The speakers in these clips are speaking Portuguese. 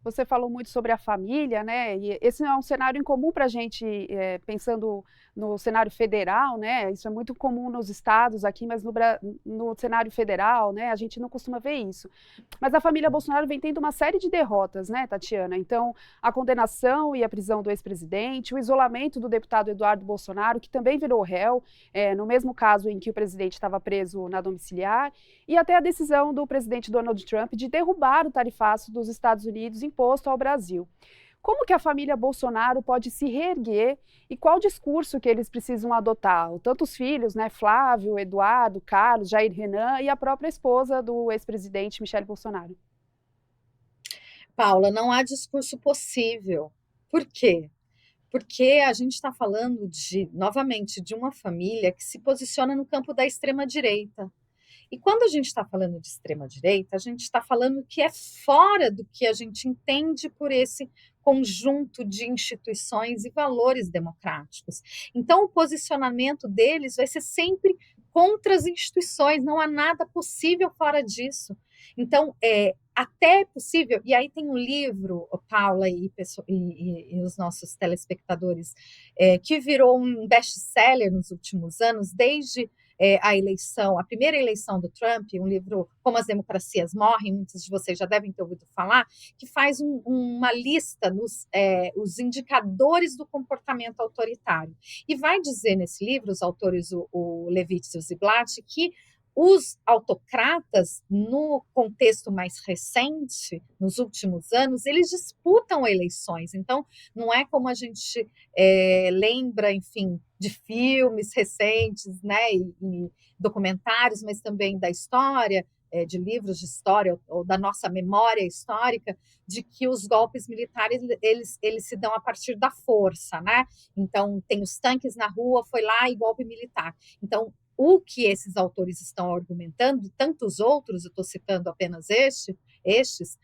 Você falou muito sobre a família, né, e esse é um cenário incomum para a gente, pensando no cenário federal, né, isso é muito comum nos estados aqui, mas no cenário federal, né, a gente não costuma ver isso. Mas a família Bolsonaro vem tendo uma série de derrotas, né, Tatiana? Então, a condenação e a prisão do ex-presidente, o isolamento do deputado Eduardo Bolsonaro, que também virou réu, no mesmo caso em que o presidente estava preso na domiciliar, e até a decisão do presidente Donald Trump de derrubar o tarifaço dos Estados Unidos imposto ao Brasil. Como que a família Bolsonaro pode se reerguer e qual discurso que eles precisam adotar? Tanto os filhos, né, Flávio, Eduardo, Carlos, Jair Renan e a própria esposa do ex-presidente Michele Bolsonaro. Paula, não há discurso possível. Por quê? Porque a gente está falando novamente, de uma família que se posiciona no campo da extrema-direita. E quando a gente está falando de extrema-direita, a gente está falando que é fora do que a gente entende por esse conjunto de instituições e valores democráticos. Então, o posicionamento deles vai ser sempre contra as instituições, não há nada possível fora disso. Então, até é possível, e aí tem um livro, Paula e os nossos telespectadores, que virou um best-seller nos últimos anos, desde a primeira eleição do Trump, um livro Como as Democracias Morrem, muitos de vocês já devem ter ouvido falar, que faz uma lista os indicadores do comportamento autoritário. E vai dizer nesse livro, os autores, o Levitz e o Ziblatt, que os autocratas, no contexto mais recente, nos últimos anos, eles disputam eleições. Então, não é como a gente lembra, enfim, de filmes recentes, né, e documentários, mas também da história, de livros de história ou da nossa memória histórica, de que os golpes militares eles se dão a partir da força, né? Então tem os tanques na rua, foi lá e golpe militar. Então o que esses autores estão argumentando, e tantos outros, eu estou citando apenas estes,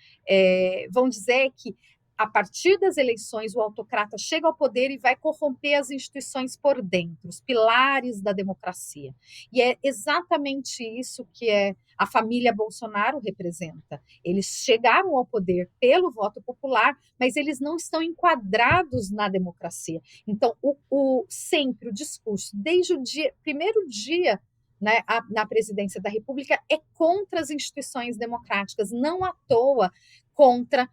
vão dizer que a partir das eleições, o autocrata chega ao poder e vai corromper as instituições por dentro, os pilares da democracia. E é exatamente isso que a família Bolsonaro representa. Eles chegaram ao poder pelo voto popular, mas eles não estão enquadrados na democracia. Então, sempre o discurso, desde o primeiro dia, né, na presidência da República, é contra as instituições democráticas, não à toa contra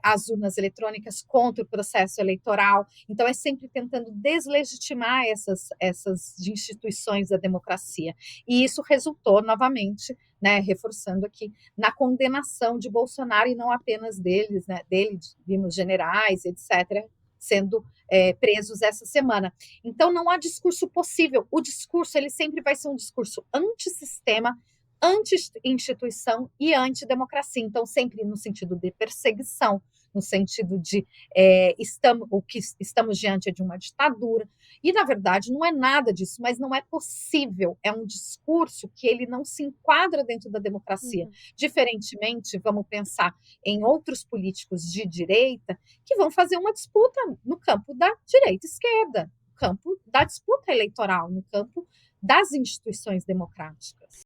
as urnas eletrônicas, contra o processo eleitoral. Então, é sempre tentando deslegitimar essas instituições da democracia. E isso resultou, novamente, né, reforçando aqui, na condenação de Bolsonaro, e não apenas deles, né, dele, vimos generais, etc., sendo presos essa semana. Então, não há discurso possível. O discurso ele sempre vai ser um discurso antissistema, anti-instituição e antidemocracia. Então, sempre no sentido de perseguição, no sentido de estamos diante de uma ditadura. E, na verdade, não é nada disso, mas não é possível. É um discurso que ele não se enquadra dentro da democracia. Uhum. Diferentemente, vamos pensar em outros políticos de direita que vão fazer uma disputa no campo da direita e esquerda, no campo da disputa eleitoral, no campo das instituições democráticas.